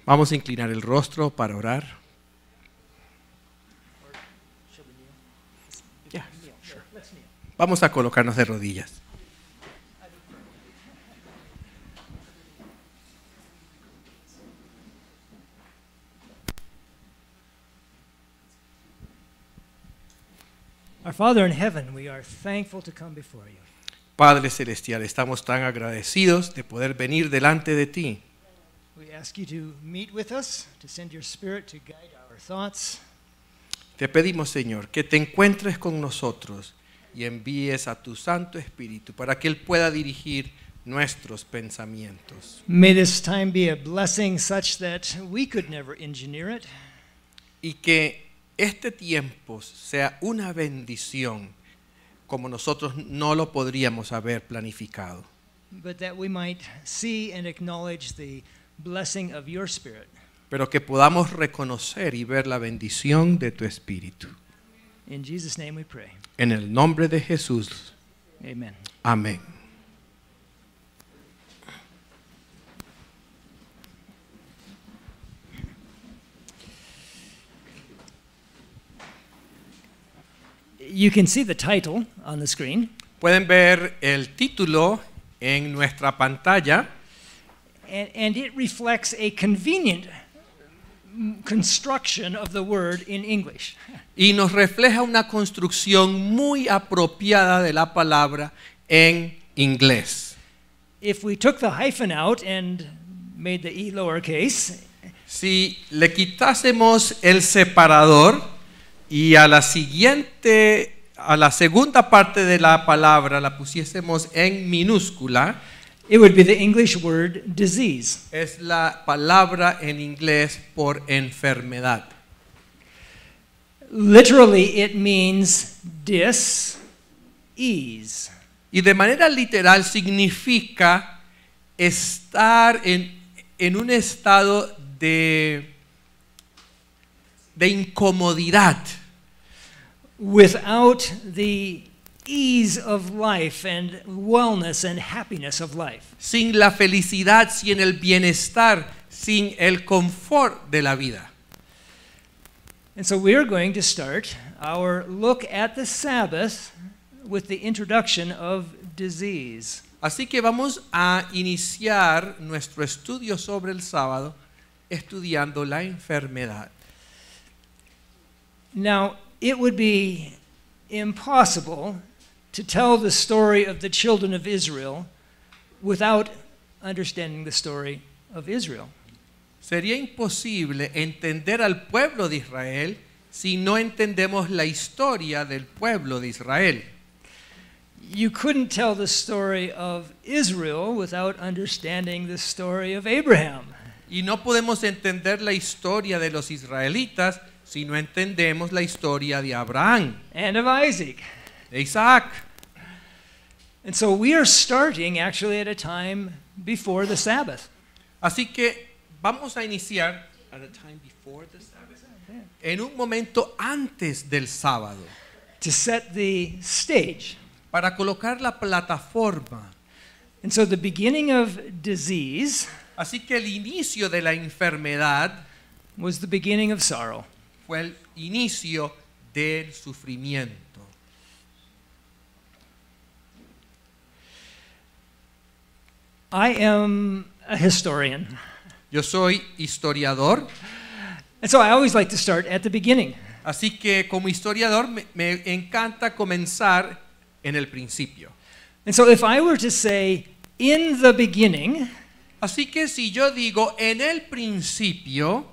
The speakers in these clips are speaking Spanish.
Vamos a inclinar el rostro para orar. Yeah, sure. Vamos a colocarnos de rodillas. Our Father in heaven, we are thankful to come before you. Padre Celestial, estamos tan agradecidos de poder venir delante de ti. We ask you to meet with us, to send your Spirit to guide our thoughts. Te pedimos, Señor, que te encuentres con nosotros y envíes a tu Santo Espíritu para que Él pueda dirigir nuestros pensamientos. May this time be a blessing such that we could never engineer it. Y que este tiempo sea una bendición como nosotros no lo podríamos haber planificado. But that we might see and acknowledge the blessing of your Spirit. Pero que podamos reconocer y ver la bendición de tu Espíritu. In Jesus' name we pray. En el nombre de Jesús. Amen. Amén. You can see the title on the screen. Pueden ver el título en nuestra pantalla. And it reflects a convenient construction of the word in English. Y nos refleja una construcción muy apropiada de la palabra en inglés. If we took the hyphen out and made the E lowercase, Si le quitásemos el separador y a la segunda parte de la palabra la pusiésemos en minúscula, it would be the English word disease. es la palabra en inglés por enfermedad. Literally, it means dis-ease. Y de manera literal significa estar en un estado de incomodidad. Without the ease of life and wellness and happiness of life. Sin la felicidad, sin el bienestar, sin el confort de la vida. And so we are going to start our look at the Sabbath with the introduction of disease. Así que vamos a iniciar nuestro estudio sobre el sábado estudiando la enfermedad. Now, it would be impossible to tell the story of the children of Israel without understanding the story of Israel. Sería imposible entender al pueblo de Israel si no entendemos la historia del pueblo de Israel. You couldn't tell the story of Israel without understanding the story of Abraham. Y no podemos entender la historia de los israelitas si no entendemos la historia de Abraham, And of Isaac. de Isaac. And so we are starting actually at a time before the Sabbath. Así que vamos a iniciar at a time before the Sabbath, en un momento antes del sábado, To set the stage. para colocar la plataforma. And so the beginning of disease Así que el inicio de la enfermedad was the beginning of sorrow. fue el inicio del sufrimiento. I am a historian. Yo soy historiador, And so I always like to start at the beginning. así que como historiador me encanta comenzar en el principio. And so if I were to say, in the beginning, Así que si yo digo en el principio,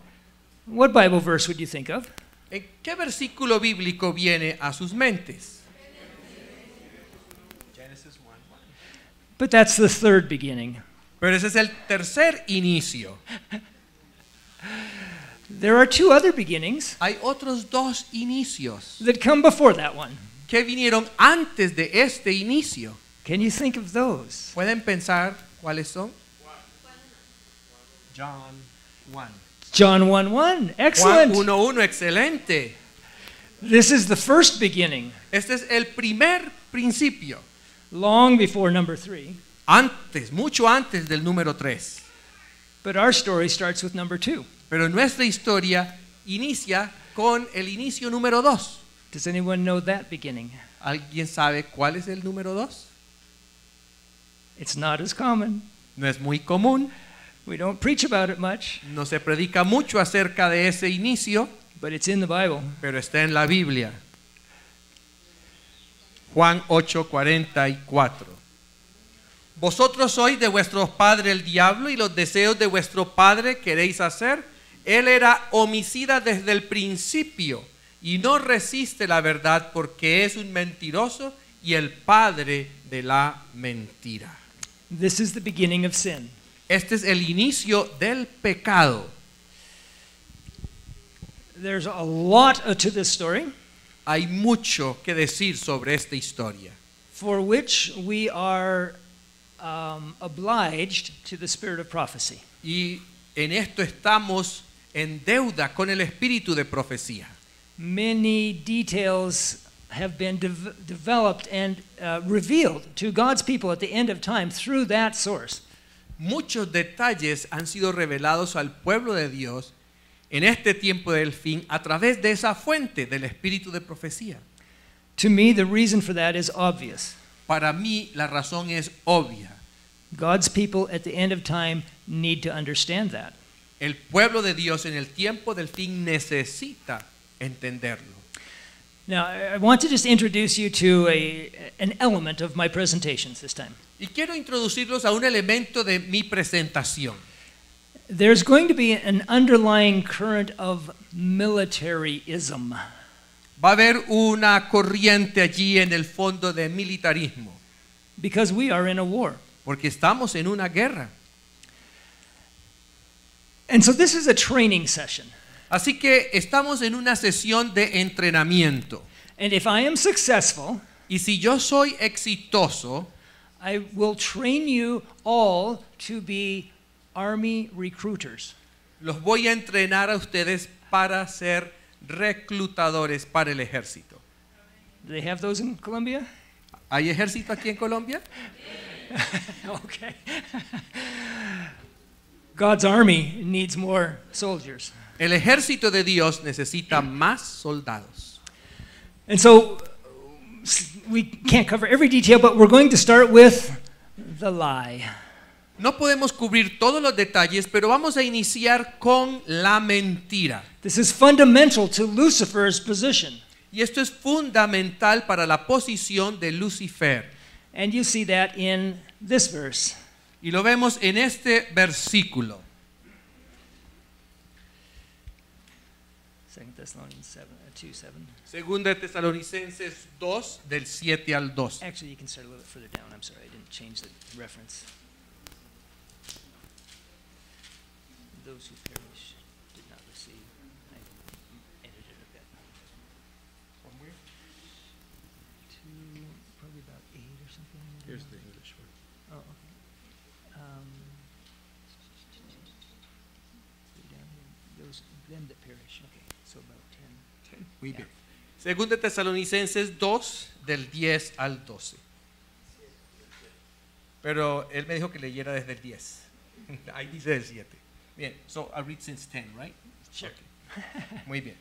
what Bible verse would you think of? ¿en qué versículo bíblico viene a sus mentes? Genesis 1:1. But that's the third beginning. Pero ese es el tercer inicio. There are two other beginnings Hay otros dos inicios that come before that one. que vinieron antes de este inicio. Can you think of those? ¿Pueden pensar cuáles son? John 1. John 1:1. Juan Excellent. 1:1, excelente. This is the first beginning, Este es el primer principio. long before number 3. Antes, mucho antes del número 3. But our story starts with number 2. Pero nuestra historia inicia con el inicio número 2. Does anyone know that beginning? ¿Alguien sabe cuál es el número 2? It's not as common. No es muy común, We don't preach about it much, no se predica mucho acerca de ese inicio, but it's in the Bible. pero está en la Biblia. Juan 8:44. Vosotros sois de vuestro padre el diablo y los deseos de vuestro padre queréis hacer. Él era homicida desde el principio y no resiste la verdad porque es un mentiroso y el padre de la mentira. This is the beginning of sin. Este es el inicio del pecado. There's a lot to this story Hay mucho que decir sobre esta historia, for which we are obliged to the spirit of prophecy. y en esto estamos en deuda con el espíritu de profecía. Many details have been developed and revealed to God's people at the end of time through that source. Muchos detalles han sido revelados al pueblo de Dios en este tiempo del fin a través de esa fuente del espíritu de profecía. To me, the reason for that is obvious. Para mí la razón es obvia. God's people at the end of time need to understand that. El pueblo de Dios en el tiempo del fin necesita entenderlo. Now, I want to just introduce you to an element of my presentations this time. Y quiero introducirlos a un elemento de mi presentación. There's going to be an underlying current of militarism. Va a haber una corriente allí en el fondo de militarismo, Because we are in a war. porque estamos en una guerra. And so this is a training session. Así que estamos en una sesión de entrenamiento. And if I am successful, Y si yo soy exitoso, I will train you all to be army recruiters. los voy a entrenar a ustedes para ser reclutadores para el ejército. Do they have those in Colombia? ¿Hay ejército aquí en Colombia? Okay. God's army needs more soldiers. El ejército de Dios necesita más soldados. And so we can't cover every detail, but we're going to start with the lie. No podemos cubrir todos los detalles, pero vamos a iniciar con la mentira. This is fundamental to Lucifer's position. Y esto es fundamental para la posición de Lucifer. And you see that in this verse. Y lo vemos en este versículo. 2 Thessalonians 2:7. Segunda de Tesalonicenses 2, del 7 al 12. Actually, you can start a little bit further down. I'm sorry, I didn't change the reference. Those who perish did not receive. I edited a bit. To probably about 8 or something. Here's the English one. Oh, okay. Down here, those them that perish. Okay, so about 10. Muy bien. Segunda de Tesalonicenses 2, del 10 al 12. Pero él me dijo que leyera desde el 10. Ahí dice el 7. Bien, so I'll read since 10, right? Sure. Okay. Muy bien.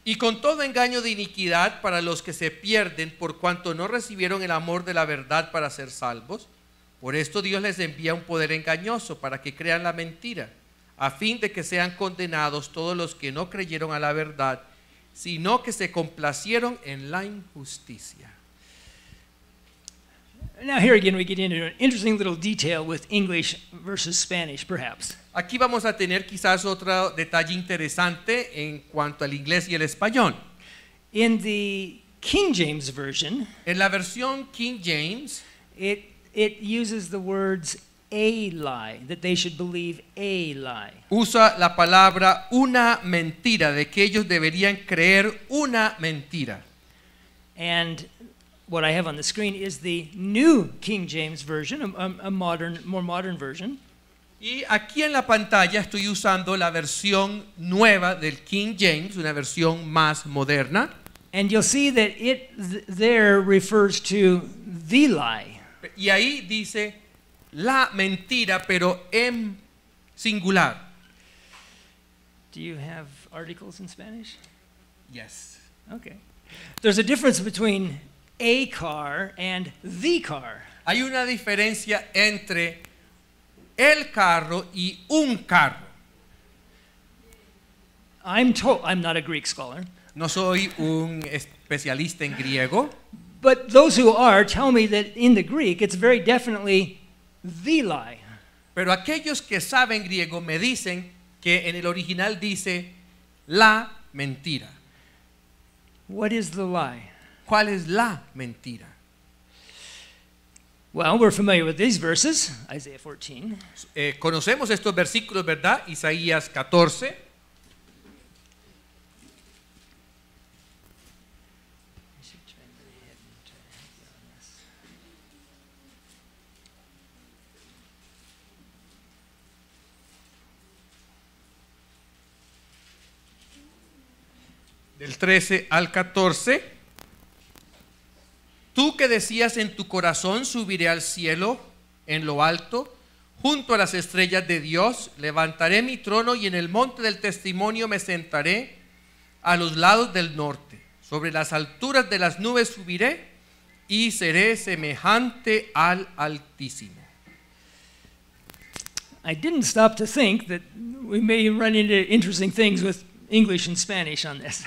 Y con todo engaño de iniquidad para los que se pierden por cuanto no recibieron el amor de la verdad para ser salvos, por esto Dios les envía un poder engañoso para que crean la mentira, a fin de que sean condenados todos los que no creyeron a la verdad, sino que se complacieron en la injusticia. Now here again we get into an interesting little detail with English versus Spanish, perhaps. Aquí vamos a tener quizás otro detalle interesante en cuanto al inglés y el español. In the King James Version, En la versión King James, it uses the words a lie, that they should believe a lie. usa la palabra una mentira, de que ellos deberían creer una mentira. And what I have on the screen is the New King James Version, a modern, more modern version. Y aquí en la pantalla estoy usando la versión nueva del King James, una versión más moderna. And you'll see that it there refers to the lie. Y ahí dice la mentira, pero en singular. Do you have articles in Spanish? Yes. Okay. There's a difference between a car and the car. Hay una diferencia entre el carro y un carro. I'm not a Greek scholar, No soy un especialista en griego, but those who are tell me that in the Greek it's very definitely the lie. pero aquellos que saben griego me dicen que en el original dice la mentira. What is the lie? ¿Cuál es la mentira? Well, we're familiar with these verses, Isaiah 14. Conocemos estos versículos, ¿verdad? Isaías 14. Del 13 al 14. Tú que decías en tu corazón, subiré al cielo en lo alto, junto a las estrellas de Dios, levantaré mi trono y en el monte del testimonio me sentaré a los lados del norte. Sobre las alturas de las nubes subiré y seré semejante al Altísimo. I didn't stop to think that we may run into interesting things with English and Spanish on this.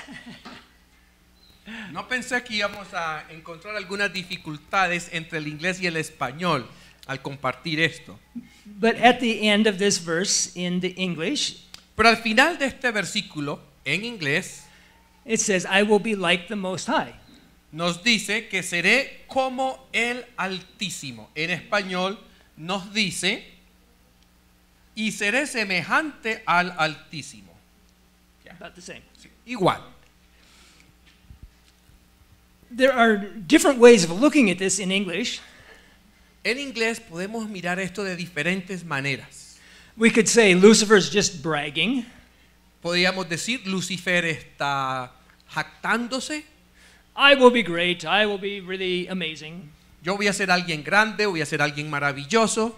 No pensé que íbamos a encontrar algunas dificultades entre el inglés y el español al compartir esto. But at the end of this verse in the English, Pero al final de este versículo, en inglés, it says, I will be like the Most High. nos dice que seré como el Altísimo. En español nos dice, y seré semejante al Altísimo. About the same. Igual. There are different ways of looking at this in English. En inglés podemos mirar esto de diferentes maneras. We could say Lucifer's just bragging. Podríamos decir, Lucifer está jactándose. I will be great. I will be really amazing. Yo voy a ser alguien grande, voy a ser alguien maravilloso.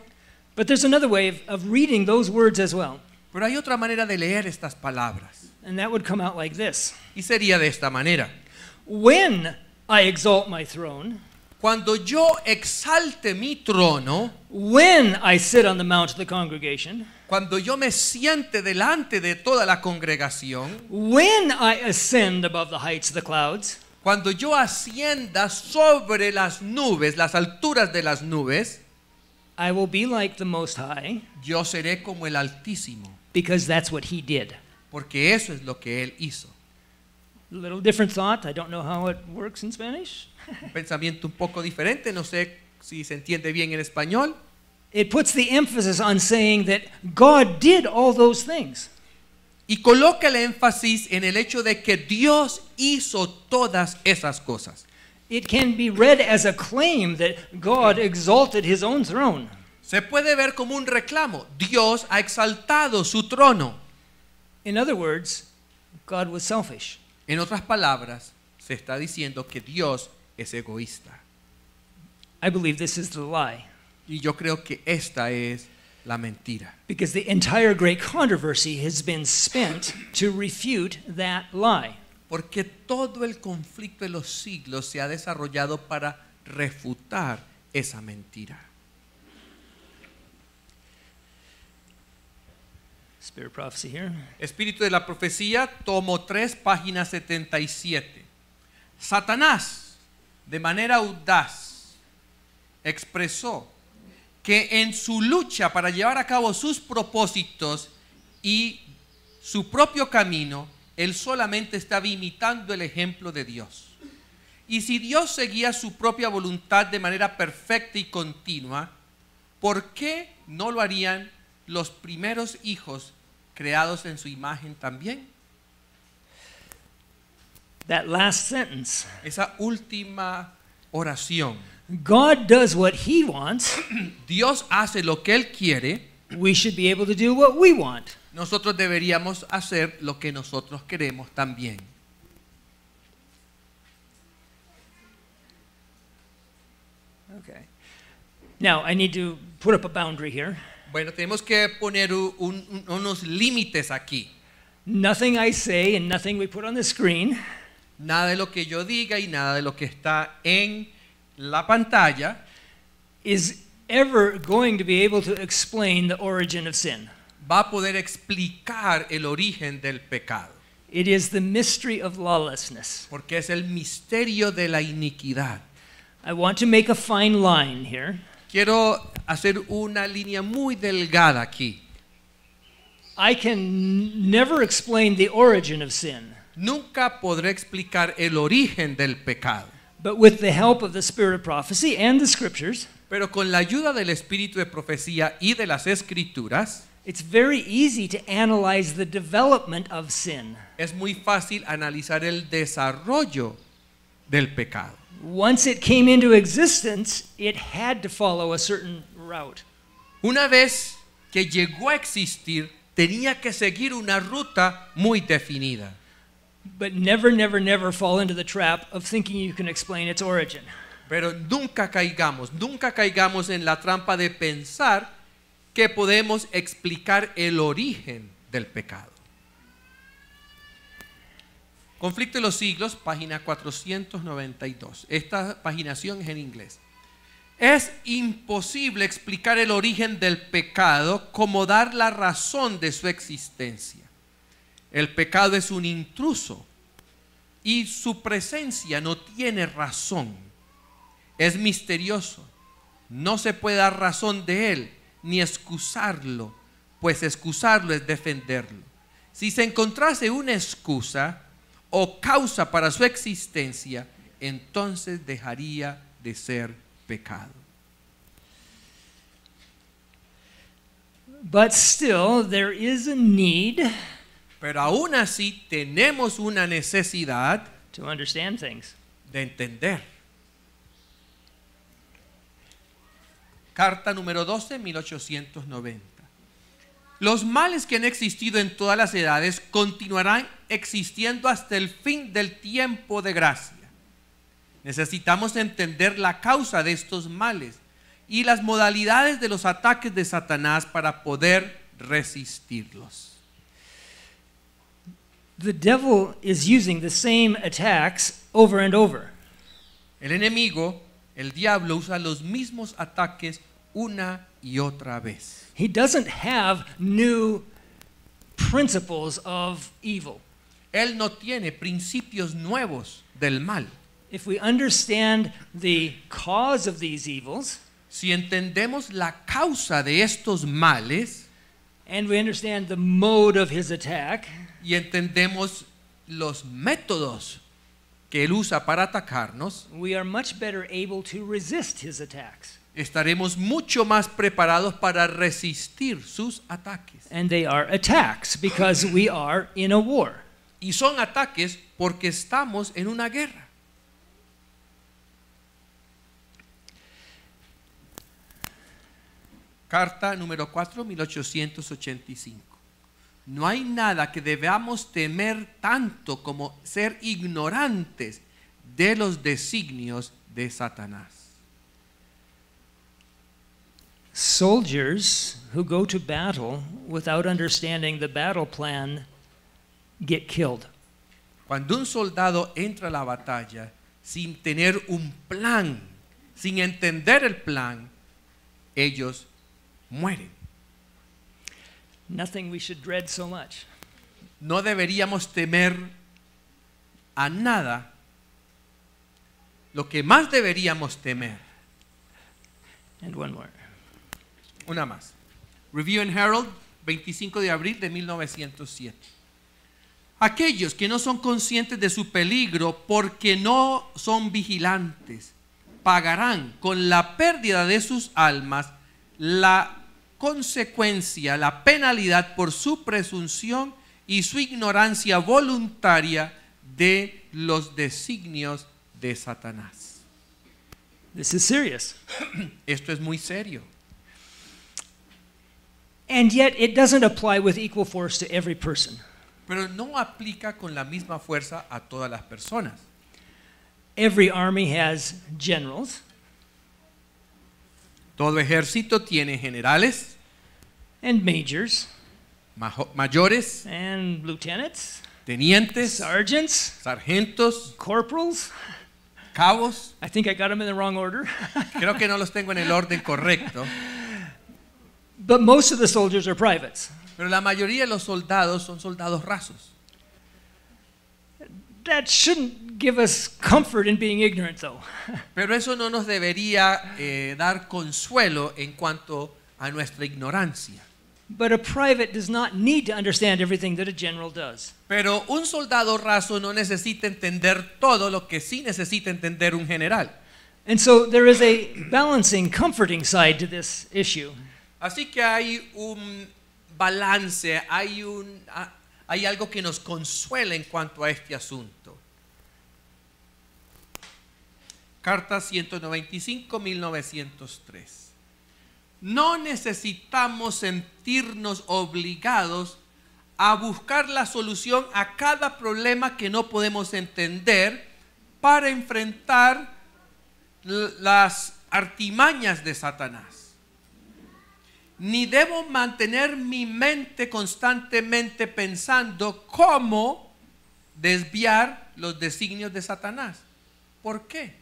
But there's another way of reading those words as well. Pero hay otra manera de leer estas palabras. And that would come out like this. Y sería de esta manera. When I exalt my throne, Cuando yo exalte mi trono, when I sit on the mount of the congregation, cuando yo me siente delante de toda la congregación, when I ascend above the heights of the clouds, cuando yo ascienda sobre las nubes, las alturas de las nubes, I will be like the Most High, yo seré como el Altísimo, because that's what he did. porque eso es lo que él hizo. A little different thought. I don't know how it works in Spanish. Un pensamiento un poco diferente, no sé si se entiende bien en español. It puts the emphasis on saying that God did all those things. Y coloca el énfasis en el hecho de que Dios hizo todas esas cosas. It can be read as a claim that God exalted his own throne. Se puede ver como un reclamo. Dios ha exaltado su trono. In other words, God was selfish. En otras palabras, se está diciendo que Dios es egoísta. I believe this is the lie. Y yo creo que esta es la mentira. Because the entire great controversy has been spent to refute that lie. Porque todo el conflicto de los siglos se ha desarrollado para refutar esa mentira. Spirit prophecy here. Espíritu de la profecía, tomo 3, página 77. Satanás, de manera audaz, expresó que en su lucha para llevar a cabo sus propósitos y su propio camino, él solamente estaba imitando el ejemplo de Dios. Y si Dios seguía su propia voluntad de manera perfecta y continua, ¿por qué no lo harían los primeros hijos creados en su imagen también? That last sentence. Esa última oración. God does what he wants. Dios hace lo que él quiere. We should be able to do what we want. Nosotros deberíamos hacer lo que nosotros queremos también. Okay. Now, I need to put up a boundary here. Bueno, tenemos que poner unos límites aquí. Nothing I say and nothing we put on the screen Nada de lo que yo diga y nada de lo que está en la pantalla is ever going to be able to explain the origin of sin. va a poder explicar el origen del pecado. It is the mystery of lawlessness. Porque es el misterio de la iniquidad. I want to make a fine line here. Quiero hacer una línea muy delgada aquí. I can never explain the origin of sin, Nunca podré explicar el origen del pecado, but with the help of the spirit of prophecy and the scriptures, pero con la ayuda del espíritu de profecía y de las escrituras, it's very easy to analyze the development of sin. es muy fácil analizar el desarrollo del pecado. Once it came into existence, it had to follow a certain route. Una vez que llegó a existir, tenía que seguir una ruta muy definida. But never fall into the trap of thinking you can explain its origin. Pero nunca caigamos en la trampa de pensar que podemos explicar el origen del pecado. Conflicto de los siglos, página 492. Esta paginación es en inglés. Es imposible explicar el origen del pecado como dar la razón de su existencia. El pecado es un intruso y su presencia no tiene razón. Es misterioso. No se puede dar razón de él ni excusarlo, pues excusarlo es defenderlo. Si se encontrase una excusa o causa para su existencia, entonces dejaría de ser pecado. But still, there is a need Pero aún así tenemos una necesidad to understand things. de entender. Carta número 12, 1890. Los males que han existido en todas las edades continuarán existiendo hasta el fin del tiempo de gracia. Necesitamos entender la causa de estos males y las modalidades de los ataques de Satanás para poder resistirlos. The devil is using the same attacks over and over. El enemigo, el diablo, usa los mismos ataques una y otra vez. He doesn't have new principles of evil. Él no tiene principios nuevos del mal. If we understand the cause of these evils, Si entendemos la causa de estos males and we understand the mode of his attack, y entendemos los métodos que él usa para atacarnos, we are much better able to resist his attacks. estaremos mucho más preparados para resistir sus ataques. And they are attacks because we are in a war. Y son ataques porque estamos en una guerra. Carta número 4, 1885. No hay nada que debamos temer tanto como ser ignorantes de los designios de Satanás. Soldiers who go to battle without understanding the battle plan get killed. Cuando un soldado entra a la batalla sin tener un plan, sin entender el plan, ellos mueren. Nothing we should dread so much. No deberíamos temer a nada. Lo que más deberíamos temer. And one more. Una más. Review and Herald, 25 de abril de 1907. Aquellos que no son conscientes de su peligro porque no son vigilantes, pagarán con la pérdida de sus almas la consecuencia, la penalidad por su presunción y su ignorancia voluntaria de los designios de Satanás. This is serious. Esto es muy serio. And yet it doesn't apply with equal force to every person. Pero no aplica con la misma fuerza a todas las personas. Every army has generals. Todo ejército tiene generales. and majors mayores, and lieutenants, tenientes, sergeants, sargentos, corporals. cabos. I think I got them in the wrong order. Creo que no los tengo en el orden correcto, But most of the soldiers are privates. pero la mayoría de los soldados son soldados rasos. That shouldn't give us comfort in being ignorant, though. Pero eso no nos debería dar consuelo en cuanto a nuestra ignorancia. But a private does not need to understand everything that a general does. Pero un soldado raso no necesita entender todo lo que sí necesita entender un general. And so there is a balancing, comforting side to this issue. Así que hay un balance, hay algo que nos consuela en cuanto a este asunto. Carta 195, 1903. No necesitamos sentirnos obligados a buscar la solución a cada problema que no podemos entender para enfrentar las artimañas de Satanás. Ni debo mantener mi mente constantemente pensando cómo desviar los designios de Satanás. ¿Por qué?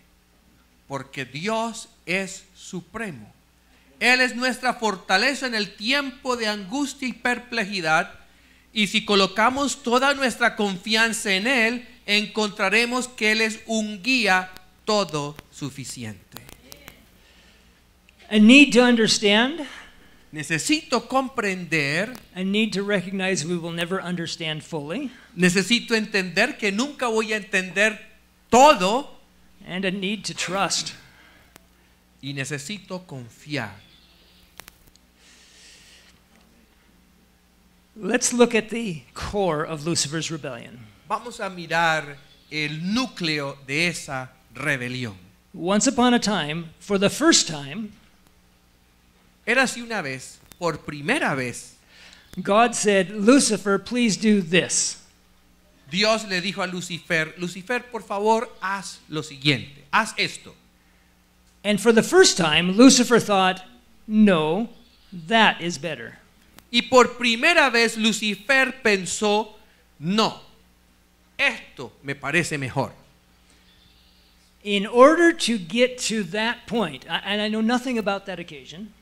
Porque Dios es supremo. Él es nuestra fortaleza en el tiempo de angustia y perplejidad, y si colocamos toda nuestra confianza en Él, encontraremos que Él es un guía todo suficiente. A need to understand, Necesito comprender, a need to recognize we will never understand fully, necesito entender que nunca voy a entender todo, and a need to trust. y necesito confiar. Let's look at the core of Lucifer's rebellion. Vamos a mirar el núcleo de esa rebelión. Once upon a time, for the first time, Érase una vez, por primera vez, God said, Lucifer, please do this. Dios le dijo a Lucifer, Lucifer, por favor, haz lo siguiente, haz esto. And for the first time, Lucifer thought, no, that is better. Y por primera vez Lucifer pensó, no, esto me parece mejor. In order to get to that point, and I know nothing about that occasion,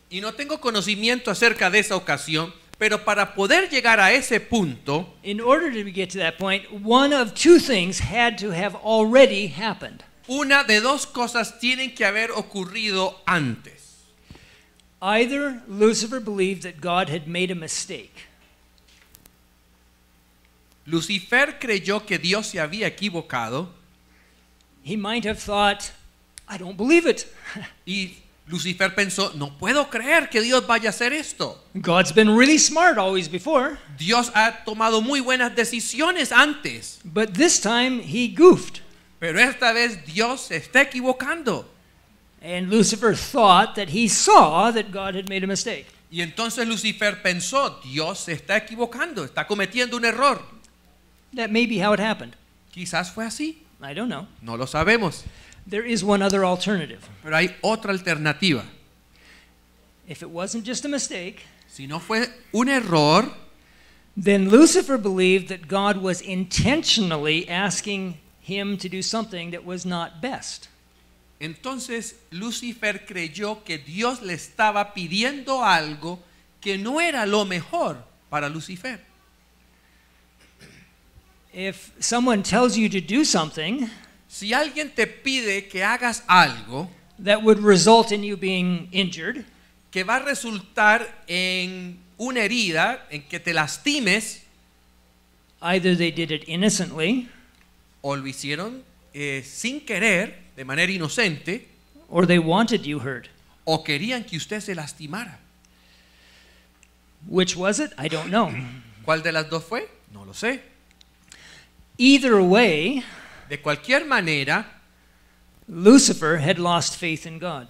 Y no tengo conocimiento acerca de esa ocasión, pero para poder llegar a ese punto, in order to get to that point, one of two things had to have already happened. una de dos cosas tienen que haber ocurrido antes. Either Lucifer believed that God had made a mistake, Lucifer creyó que Dios se había equivocado, he might have thought, I don't believe it. y Lucifer pensó, no puedo creer que Dios vaya a hacer esto. God's been really smart always before, Dios ha tomado muy buenas decisiones antes, but this time he goofed. pero esta vez Dios se está equivocando. And Lucifer thought that he saw that God had made a mistake. Y entonces Lucifer pensó, Dios se está equivocando, está cometiendo un error. That may be how it happened. Quizás fue así, I don't know. no lo sabemos, There is one other alternative. pero hay otra alternativa. If it wasn't just a mistake, Si no fue un error, then Lucifer believed that God was intentionally asking him to do something that was not best. entonces Lucifer creyó que Dios le estaba pidiendo algo que no era lo mejor para Lucifer. If someone tells you to do something Si alguien te pide que hagas algo that would result in you being injured, que va a resultar en una herida, en que te lastimes, either they did it innocently o lo hicieron sin querer, de manera inocente, or they wanted you hurt. o querían que usted se lastimara. Which was it? I don't know. ¿Cuál de las dos fue? No lo sé. Either way, De cualquier manera, Lucifer had lost faith in God.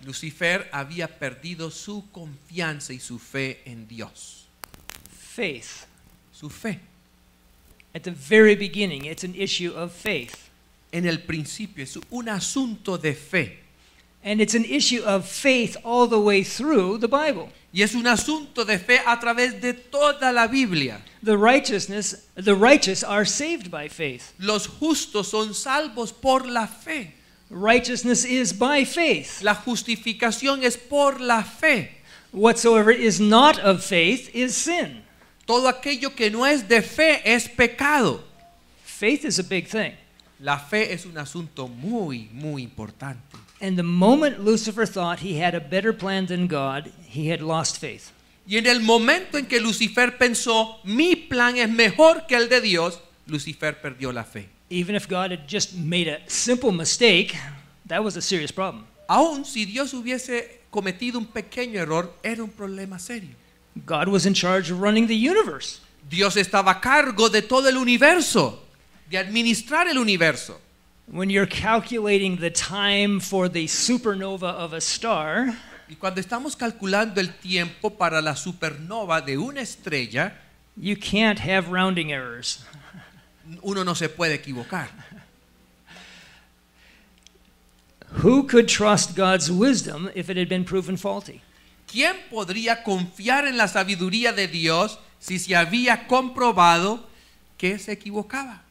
Lucifer había perdido su confianza y su fe en Dios. Faith. Su fe. At the very beginning, it's an issue of faith. En el principio es un asunto de fe. And it's an issue of faith all the way through the Bible. Y es un asunto de fe a través de toda la Biblia. The righteous are saved by faith. Los justos son salvos por la fe. Righteousness is by faith. La justificación es por la fe. Whatsoever is not of faith is sin. Todo aquello que no es de fe es pecado. Faith is a big thing. La fe es un asunto muy, muy importante. And the moment Lucifer thought he had a better plan than God, he had lost faith. Y en el momento en que Lucifer pensó, mi plan es mejor que el de Dios, Lucifer perdió la fe. Even if God had just made a simple mistake, that was a serious problem. Aún si Dios hubiese cometido un pequeño error, era un problema serio. God was in charge of running the universe. Dios estaba a cargo de todo el universo, de administrar el universo. When you're calculating the time for the supernova of a star, Y cuando estamos calculando el tiempo para la supernova de una estrella, you can't have rounding errors. uno no se puede equivocar. Who could trust God's wisdom if it had been proven faulty? ¿Quién podría confiar en la sabiduría de Dios si se había comprobado que se equivocaba?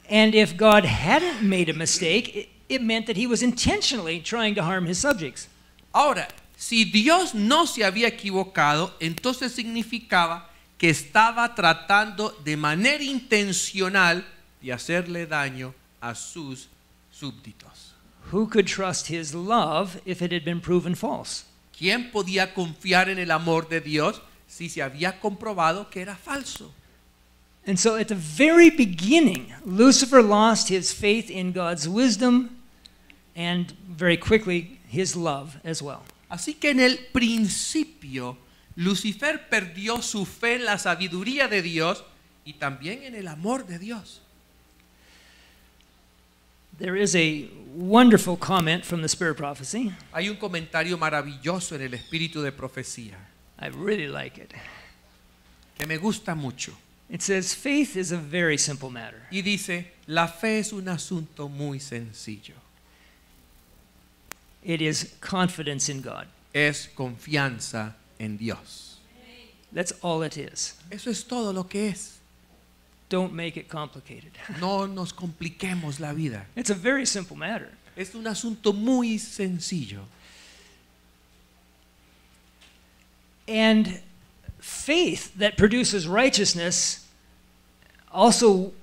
And if God hadn't made a mistake, it meant that he was intentionally trying to harm his subjects. Ahora, si Dios no se había equivocado, entonces significaba que estaba tratando de manera intencional de hacerle daño a sus súbditos. Who could trust his love if it had been proven false? ¿Quién podía confiar en el amor de Dios si se había comprobado que era falso? And so at the very beginning, Lucifer lost his faith in God's wisdom and very quickly his love as well. Así que en el principio, Lucifer perdió su fe en la sabiduría de Dios y también en el amor de Dios. There is a wonderful comment from the Spirit Prophecy. Hay un comentario maravilloso en el espíritu de profecía I really like it. que me gusta mucho. It says, faith is a very simple matter. Y dice, la fe es un asunto muy sencillo. It is confidence in God. Es confianza en Dios. That's all it is. Eso es todo lo que es. Don't make it complicated. No nos compliquemos la vida. It's a very simple matter. Es un asunto muy sencillo. And faith that produces righteousness, also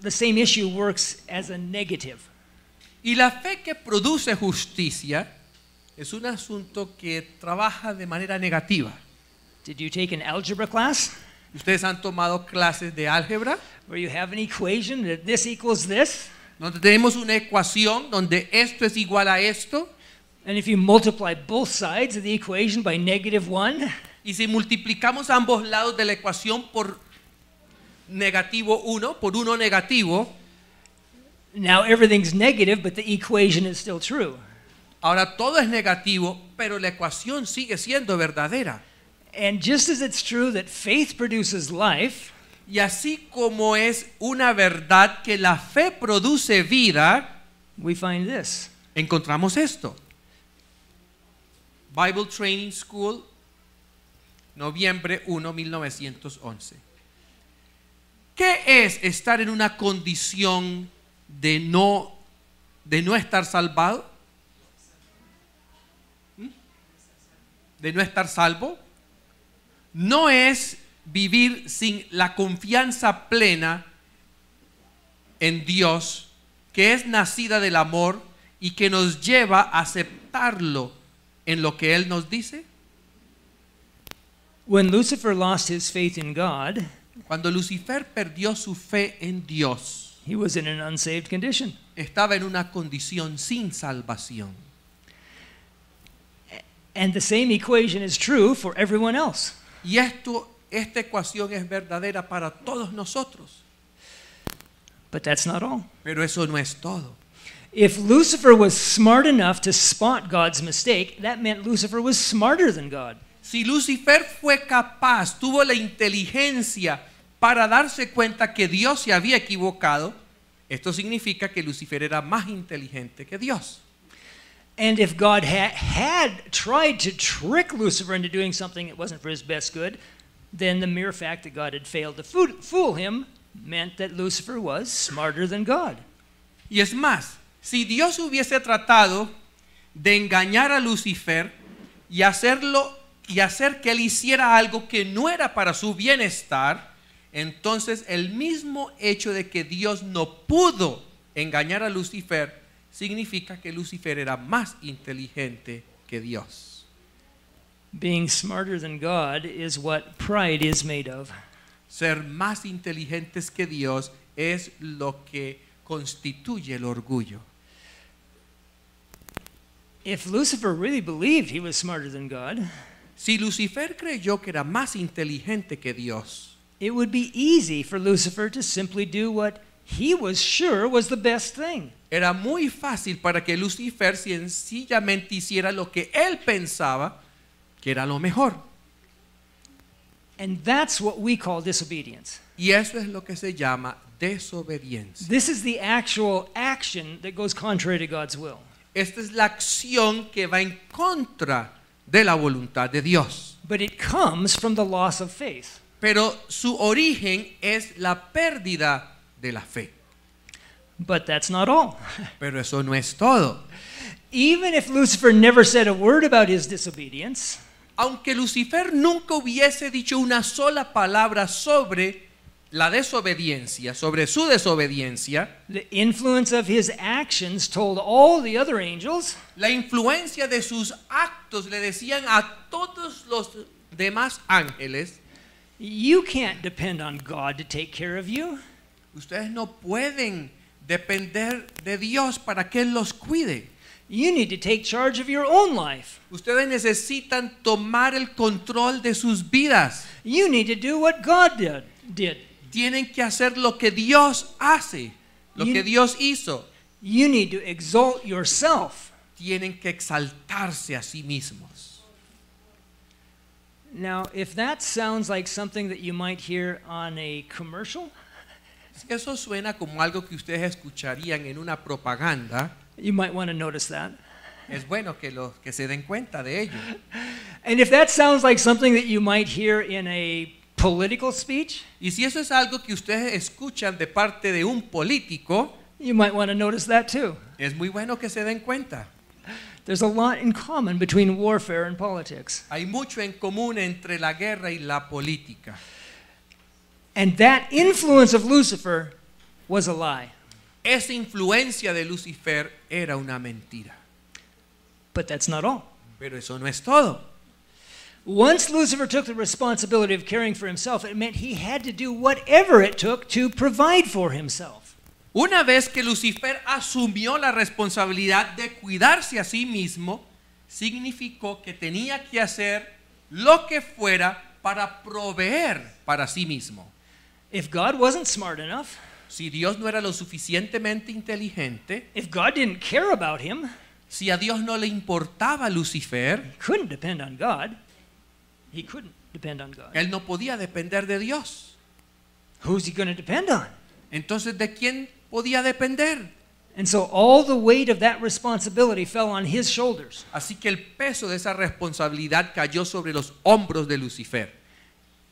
the same issue works as a negative. Y la fe que produce justicia es un asunto que trabaja de manera negativa. Did you take an algebra class ¿Ustedes han tomado clases de álgebra? where you have an equation that this equals this? Donde tenemos una ecuación donde esto es igual a esto. And if you multiply both sides of the equation by -1, Y si multiplicamos ambos lados de la ecuación por negativo 1, por 1 negativo, now everything's negative, but the equation is still true. ahora todo es negativo, pero la ecuación sigue siendo verdadera. And just as it's true that faith produces life, Y así como es una verdad que la fe produce vida, we find this. encontramos esto. Bible Training School, noviembre 1, 1911. ¿Qué es estar en una condición de no estar salvado? ¿De no estar salvo? No es vivir sin la confianza plena en Dios, que es nacida del amor y que nos lleva a aceptarlo en lo que Él nos dice. When Lucifer lost his faith in God, Cuando Lucifer perdió su fe en Dios, he was in an unsaved condition. estaba en una condición sin salvación. And the same equation is true for everyone else. Y esta ecuación es verdadera para todos nosotros. But that's not all. Pero eso no es todo. If Lucifer was smart enough to spot God's mistake, that meant Lucifer was smarter than God. Si Lucifer fue capaz, tuvo la inteligencia para darse cuenta que Dios se había equivocado, esto significa que Lucifer era más inteligente que Dios. And if God had tried to trick Lucifer into doing something that wasn't for his best good, then the mere fact that God had failed to fool him meant that Lucifer was smarter than God. Y es más, si Dios hubiese tratado de engañar a Lucifer y hacer que él hiciera algo que no era para su bienestar, entonces el mismo hecho de que Dios no pudo engañar a Lucifer significa que Lucifer era más inteligente que Dios. Being smarter than God is what pride is made of. Ser más inteligentes que Dios es lo que constituye el orgullo. If Lucifer really believed he was smarter than God, Si Lucifer creyó que era más inteligente que Dios, it would be easy for Lucifer to simply do what he was sure was the best thing. era muy fácil para que Lucifer sencillamente hiciera lo que él pensaba que era lo mejor. And that's what we call disobedience. Y eso es lo que se llama desobediencia. This is the actual action that goes contrary to God's will. Esta es la acción que va en contra de la voluntad de Dios. But it comes from the loss of faith. Pero su origen es la pérdida de la fe. But that's not all. Pero eso no es todo. Even if Lucifer never said a word about his disobedience, Aunque Lucifer nunca hubiese dicho una sola palabra sobre la desobediencia, sobre su desobediencia, the influence of his actions told all the other angels, la influencia de sus actos le decían a todos los demás ángeles: you can't depend on God to take care of you. ustedes no pueden depender de Dios para que Él los cuide. You need to take charge of your own life. Ustedes necesitan tomar el control de sus vidas. You need to do what God did. Tienen que hacer lo que Dios hace, lo You- que Dios hizo. You need to exalt yourself. Tienen que exaltarse a sí mismos. Now, if that sounds like something that you might hear on a commercial, Si eso suena como algo que ustedes escucharían en una propaganda, you might want to notice that. es bueno que se den cuenta de ello. And if that sounds like something that you might hear in a political speech, Y si eso es algo que ustedes escuchan de parte de un político, you might want to notice that too. es muy bueno que se den cuenta. There's a lot in common between warfare and politics. Hay mucho en común entre la guerra y la política. And that influence of Lucifer was a lie. Esa influencia de Lucifer era una mentira. But that's not all. Pero eso no es todo. Once Lucifer took the responsibility of caring for himself, it meant he had to do whatever it took to provide for himself. Una vez que Lucifer asumió la responsabilidad de cuidarse a sí mismo, significó que tenía que hacer lo que fuera para proveer para sí mismo. If God wasn't smart enough, Si Dios no era lo suficientemente inteligente, if God didn't care about him, si a Dios no le importaba Lucifer, he couldn't depend on God. He couldn't depend on God. él no podía depender de Dios. Who's he going to depend on? Entonces, ¿de quién podía depender? And so all the weight of that responsibility fell on his shoulders. Así que el peso de esa responsabilidad cayó sobre los hombros de Lucifer.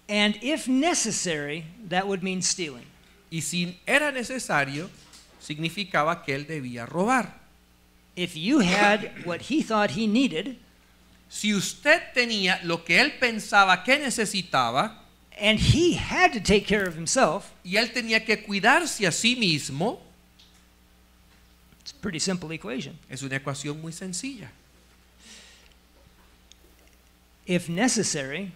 And if necessary, that would mean stealing. Y si era necesario, significaba que él debía robar. If you had what he thought he needed, Si usted tenía lo que él pensaba que necesitaba, and he had to take care of himself, y él tenía que cuidarse a sí mismo, it's a pretty simple equation. es una ecuación muy sencilla. If necessary,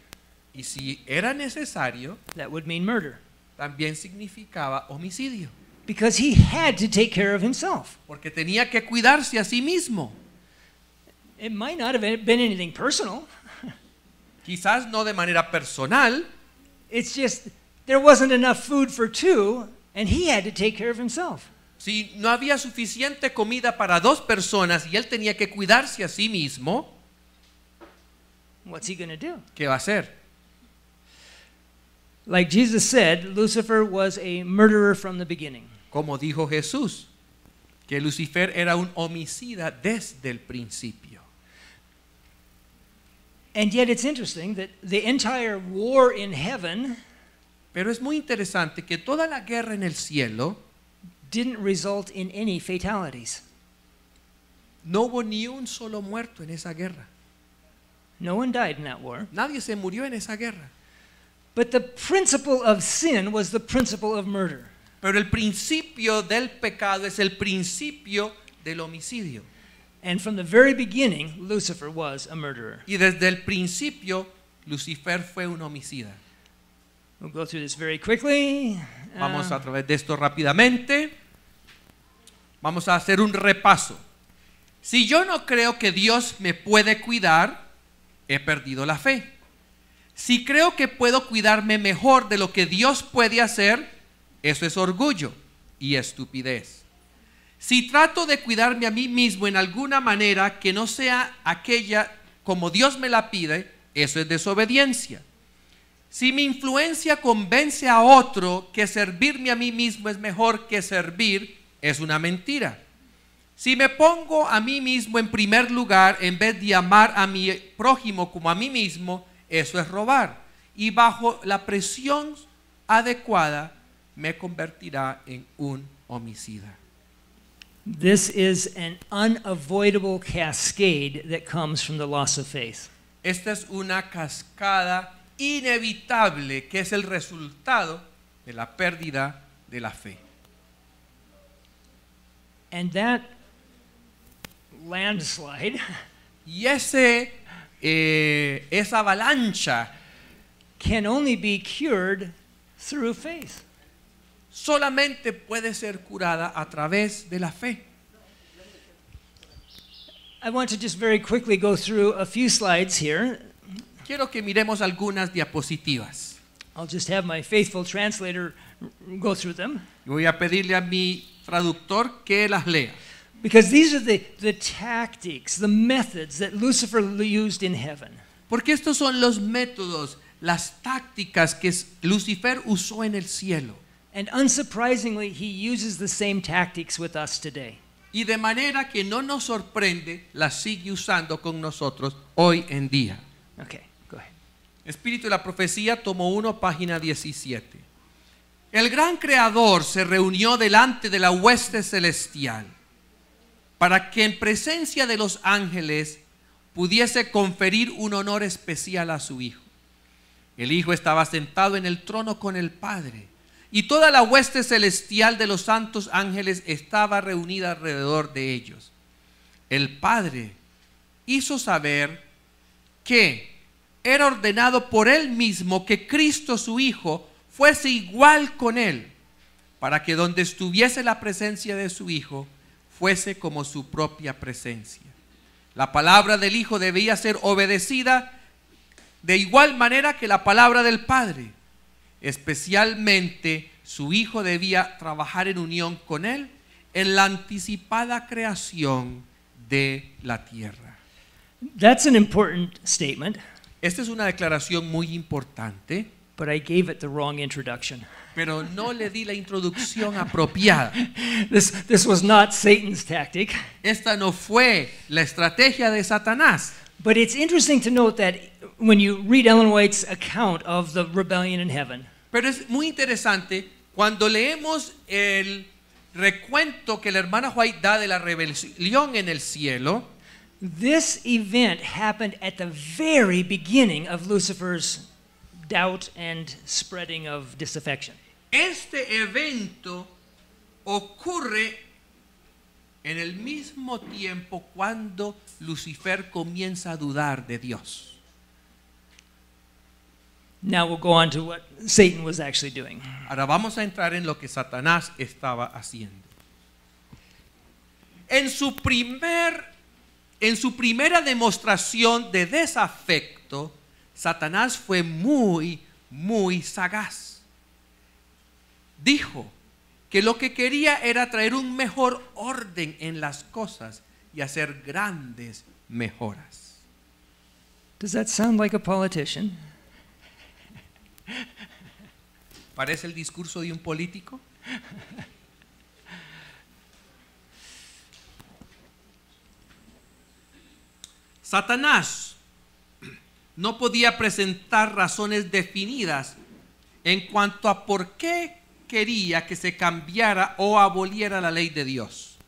Y si era necesario, that would mean murder. también significaba homicidio, Because he had to take care of himself. porque tenía que cuidarse a sí mismo. It might not have been anything personal. Quizás no de manera personal, It's just there wasn't enough food for two, and he had to take care of himself. si no había suficiente comida para 2 personas y él tenía que cuidarse a sí mismo, What's he going to do? ¿qué va a hacer? Like Jesus said, Lucifer was a murderer from the beginning. Como dijo Jesús, que Lucifer era un homicida desde el principio. And yet it's interesting that the entire war in heaven Pero es muy interesante que toda la guerra en el cielo didn't result in any fatalities. no hubo ni un solo muerto en esa guerra. No one died in that war. Nadie se murió en esa guerra. But the principle of sin was the principle of murder. Pero el principio del pecado es el principio del homicidio. And from the very beginning, Lucifer was a murderer. Y desde el principio, Lucifer fue un homicida. We'll go through this very quickly. Vamos a través de esto rápidamente. Vamos a hacer un repaso. Si yo no creo que Dios me puede cuidar, he perdido la fe. Si creo que puedo cuidarme mejor de lo que Dios puede hacer, eso es orgullo y estupidez. Si trato de cuidarme a mí mismo en alguna manera que no sea aquella como Dios me la pide, eso es desobediencia. Si mi influencia convence a otro que servirme a mí mismo es mejor que servir, es una mentira. Si me pongo a mí mismo en primer lugar en vez de amar a mi prójimo como a mí mismo, eso es robar. Y bajo la presión adecuada me convertirá en un homicida. This is an unavoidable cascade that comes from the loss of faith. Esta es una cascada inevitable que es el resultado de la pérdida de la fe. And that landslide Y esa avalancha can only be cured through faith. solamente puede ser curada a través de la fe. I want to just very quickly go through a few slides here. Quiero que miremos algunas diapositivas. I'll just have my faithful translator go through them. Y voy a pedirle a mi traductor que las lea. Because these are the tactics, the methods that Lucifer used in heaven. Porque estos son los métodos, las tácticas que Lucifer usó en el cielo. And unsurprisingly, he uses the same tactics with us today. Y de manera que no nos sorprende, las sigue usando con nosotros hoy en día. Okay, go ahead. Espíritu de la Profecía, tomo 1, página 17. El gran creador se reunió delante de la hueste celestial para que en presencia de los ángeles pudiese conferir un honor especial a su Hijo. El Hijo estaba sentado en el trono con el Padre, y toda la hueste celestial de los santos ángeles estaba reunida alrededor de ellos. El Padre hizo saber que era ordenado por Él mismo que Cristo su Hijo fuese igual con Él, para que donde estuviese la presencia de su Hijo, fuese como su propia presencia. La palabra del Hijo debía ser obedecida de igual manera que la palabra del Padre. Especialmente su Hijo debía trabajar en unión con Él en la anticipada creación de la tierra. That's an important statement, Esta es una declaración muy importante, but I gave it the wrong introduction. pero no le di la introducción apropiada. This was not Satan's tactic. Esta no fue la estrategia de Satanás. But it's interesting to note that when you read Ellen White's account of the rebellion in heaven, Pero es muy interesante cuando leemos el recuento que la hermana White da de la rebelión en el cielo. this event happened at the very beginning of Lucifer's doubt and spreading of disaffection. Este evento ocurre en el mismo tiempo cuando Lucifer comienza a dudar de Dios. Now we'll go on to what Satan was actually doing. Ahora vamos a entrar en lo que Satanás estaba haciendo. En su primera demostración de desafecto, Satanás fue muy sagaz. Dijo que lo que quería era traer un mejor orden en las cosas y hacer grandes mejoras. Does that sound like a politician? ¿Parece el discurso de un político? Satanás no podía presentar razones definidas en cuanto a por qué quería que se cambiara o aboliera la ley de Dios.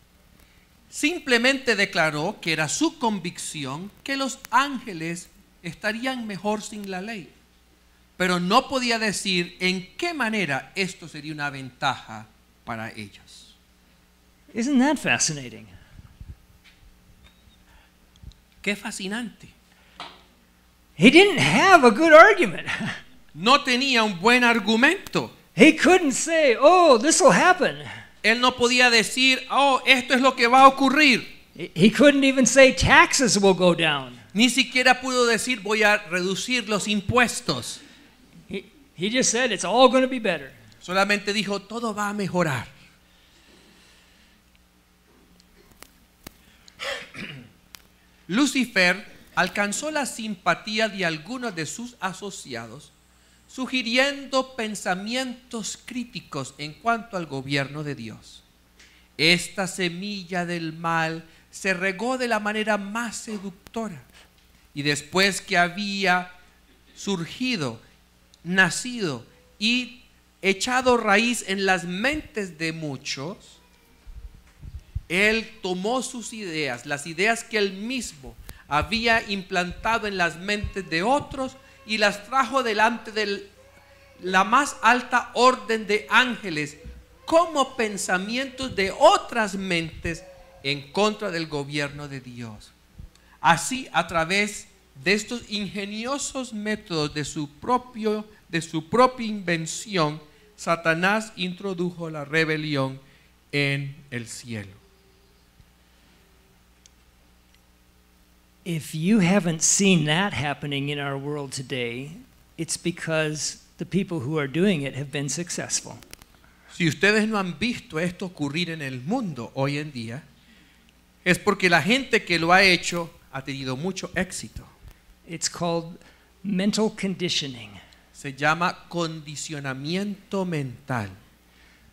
Simplemente declaró que era su convicción que los ángeles estarían mejor sin la ley, pero no podía decir en qué manera esto sería una ventaja para ellos. Isn't that fascinating? Qué fascinante. He didn't have a good argument. No tenía un buen argumento. He couldn't say, oh, this will happen. Él no podía decir, oh, esto es lo que va a ocurrir. He couldn't even say taxes will go down. Ni siquiera pudo decir, voy a reducir los impuestos. He just said it's all going to be better. Solamente dijo, todo va a mejorar. Lucifer alcanzó la simpatía de algunos de sus asociados, sugiriendo pensamientos críticos en cuanto al gobierno de Dios. Esta semilla del mal se regó de la manera más seductora, y después que había surgido, nacido y echado raíz en las mentes de muchos, él tomó sus ideas, las ideas que él mismo había implantado en las mentes de otros, y las trajo delante de la más alta orden de ángeles como pensamientos de otras mentes en contra del gobierno de Dios. Así, a través de estos ingeniosos métodos de su propia invención, Satanás introdujo la rebelión en el cielo. If you haven't seen that happening in our world today, it's because the people who are doing it have been successful. Si ustedes no han visto esto ocurrir en el mundo hoy en día, es porque la gente que lo ha hecho ha tenido mucho éxito. It's called mental conditioning. Se llama condicionamiento mental.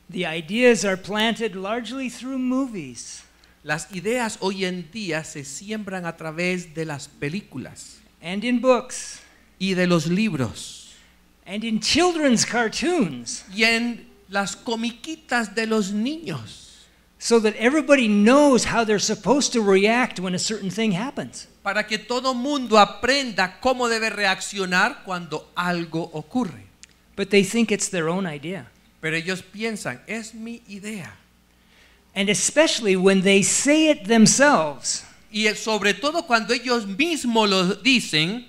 The ideas are planted largely through movies. Las ideas hoy en día se siembran a través de las películas And in books. y de los libros And in children's cartoons. y en las comiquitas de los niños, So that everybody knows how they're supposed to react when a certain thing happens. para que todo mundo aprenda cómo debe reaccionar cuando algo ocurre. But they think it's their own idea. Pero ellos piensan, es mi idea. And especially when they say it themselves. Y sobre todo cuando ellos mismos lo dicen,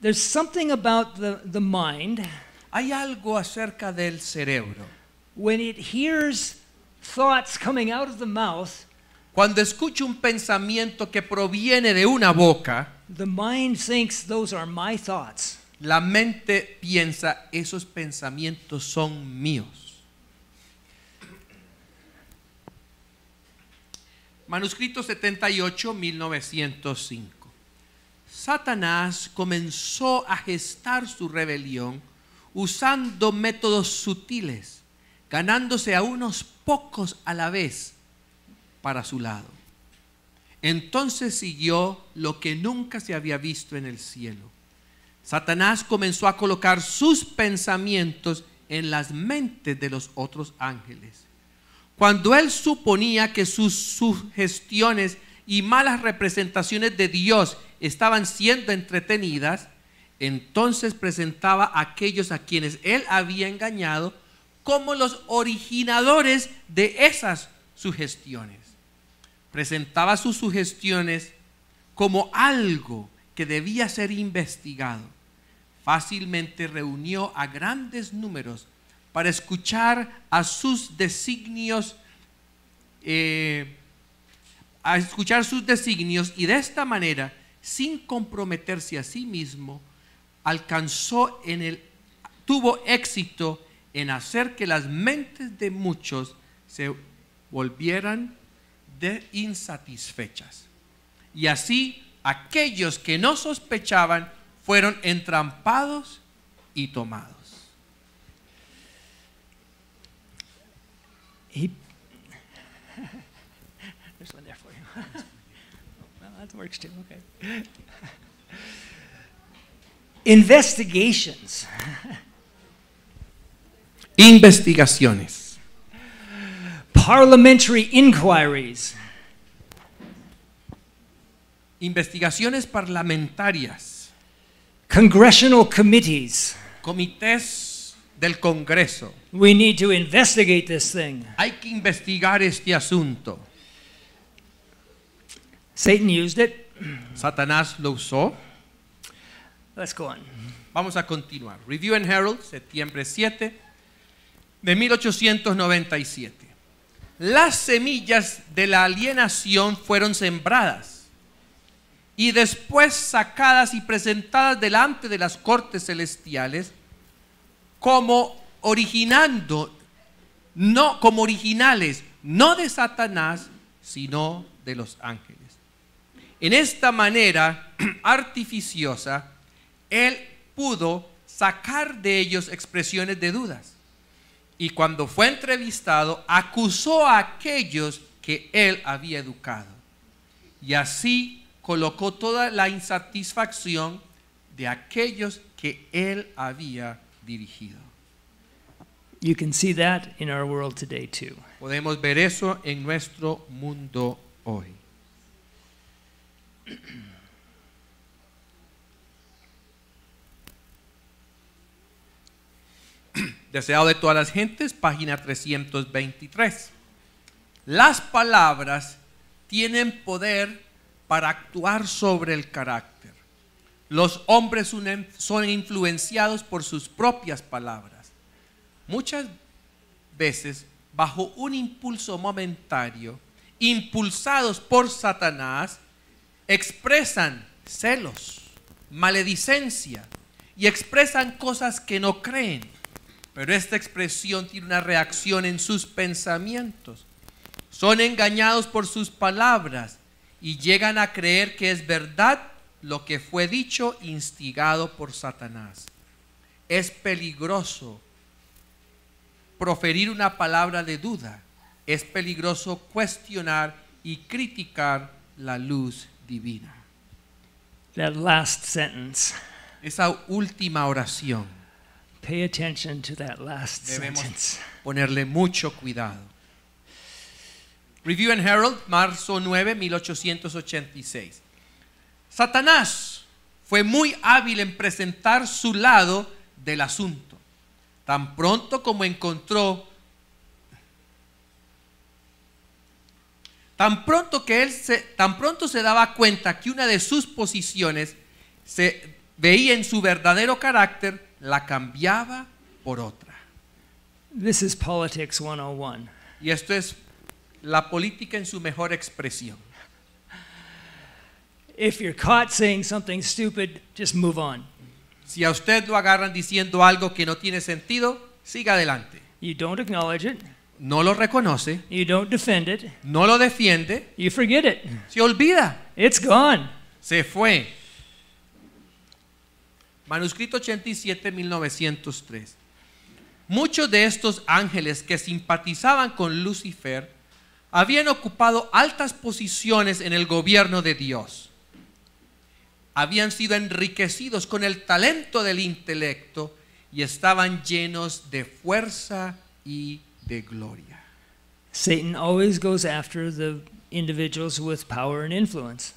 There's something about the mind hay algo acerca del cerebro. when it hears thoughts coming out of the mouth. Cuando escucha un pensamiento que proviene de una boca, The mind thinks those are my thoughts. la mente piensa, esos pensamientos son míos. Manuscrito 78, 1905. Satanás comenzó a gestar su rebelión usando métodos sutiles, ganándose a unos pocos a la vez para su lado. Entonces siguió lo que nunca se había visto en el cielo. Satanás comenzó a colocar sus pensamientos en las mentes de los otros ángeles. Cuando él suponía que sus sugestiones y malas representaciones de Dios estaban siendo entretenidas, entonces presentaba a aquellos a quienes él había engañado como los originadores de esas sugestiones. Presentaba sus sugestiones como algo que debía ser investigado. Fácilmente reunió a grandes números para escuchar a sus designios, y de esta manera, sin comprometerse a sí mismo, tuvo éxito en hacer que las mentes de muchos se volvieran insatisfechas. Y así aquellos que no sospechaban fueron entrampados y tomados. There's one there for you. Well, that works too. Okay. Investigations. Investigaciones. Parliamentary inquiries. Investigaciones parlamentarias. Congressional committees. Comités del Congreso. We need to investigate this thing. Hay que investigar este asunto. Satan used it. Satanás lo usó. Let's go on. Vamos a continuar. Review and Herald, septiembre 7 de 1897. Las semillas de la alienación fueron sembradas y después sacadas y presentadas delante de las cortes celestiales como originales, no de Satanás, sino de los ángeles. En esta manera artificiosa, él pudo sacar de ellos expresiones de dudas. Y cuando fue entrevistado, acusó a aquellos que él había educado. Y así colocó toda la insatisfacción de aquellos que él había dirigido. You can see that in our world today too. Podemos ver eso en nuestro mundo hoy. Deseado de todas las gentes, página 323. Las palabras tienen poder para actuar sobre el carácter. Los hombres son influenciados por sus propias palabras. Muchas veces, bajo un impulso momentario, impulsados por Satanás, expresan celos, maledicencia y expresan cosas que no creen. Pero esta expresión tiene una reacción en sus pensamientos. Son engañados por sus palabras y llegan a creer que es verdad lo que fue dicho, instigado por Satanás. Es peligroso proferir una palabra de duda. Es peligroso cuestionar y criticar la luz divina. That last sentence. Esa última oración. Pay attention to that last Debemos sentence. ponerle mucho cuidado. Review and Herald, marzo 9, 1886. Satanás fue muy hábil en presentar su lado del asunto. Tan pronto se daba cuenta que una de sus posiciones se veía en su verdadero carácter, la cambiaba por otra. This is Politics 101. Y esto es la política en su mejor expresión. If you're caught saying something stupid, just move on. Si a usted lo agarran diciendo algo que no tiene sentido, siga adelante. You don't acknowledge it. No lo reconoce, You don't defend it. no lo defiende, You forget it. se olvida, It's gone. se fue. Manuscrito 87, 1903. Muchos de estos ángeles que simpatizaban con Lucifer habían ocupado altas posiciones en el gobierno de Dios. Habían sido enriquecidos con el talento del intelecto y estaban llenos de fuerza y de gloria. Satan always goes after the individuals with power and influence.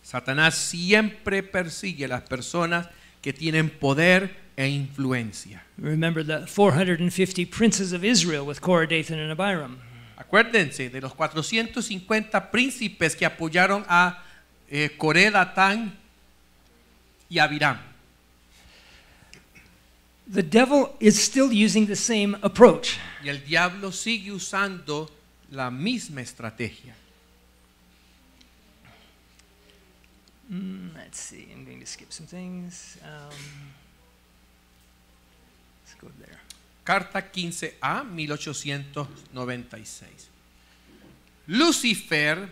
Satanás siempre persigue a las personas que tienen poder e influencia. Remember the 450 princes of Israel with Korah, Dathan, and Abiram. Acuérdense de los 450 príncipes que apoyaron a Coré, Datán y Abiram. The devil is still using the same approach. Y el diablo sigue usando la misma estrategia. Let's see, I'm going to skip some things. Let's go there. Carta 15A, 1896. Lucifer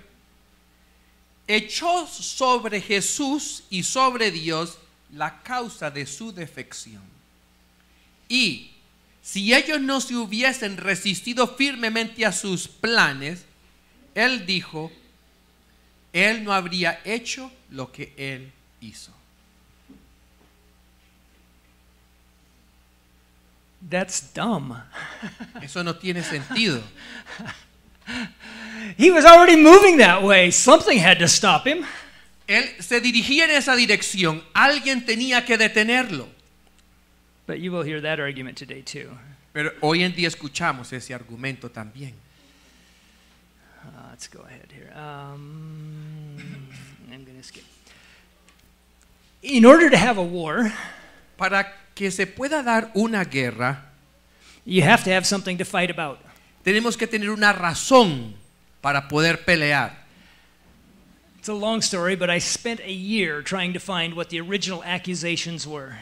echó sobre Jesús y sobre Dios la causa de su defección. Y si ellos no se hubiesen resistido firmemente a sus planes, él dijo, él no habría hecho lo que él hizo. That's dumb. Eso no tiene sentido. He was already moving that way. Something had to stop him. Él se dirigía en esa dirección. Alguien tenía que detenerlo. But you will hear that argument today too. Pero hoy en día escuchamos ese argumento también. Let's go ahead here. I'm going to skip. In order to have a war, Para que se pueda dar una guerra, you have to have something to fight about. tenemos que tener una razón para poder pelear. It's a long story, but I spent a year trying to find what the original accusations were.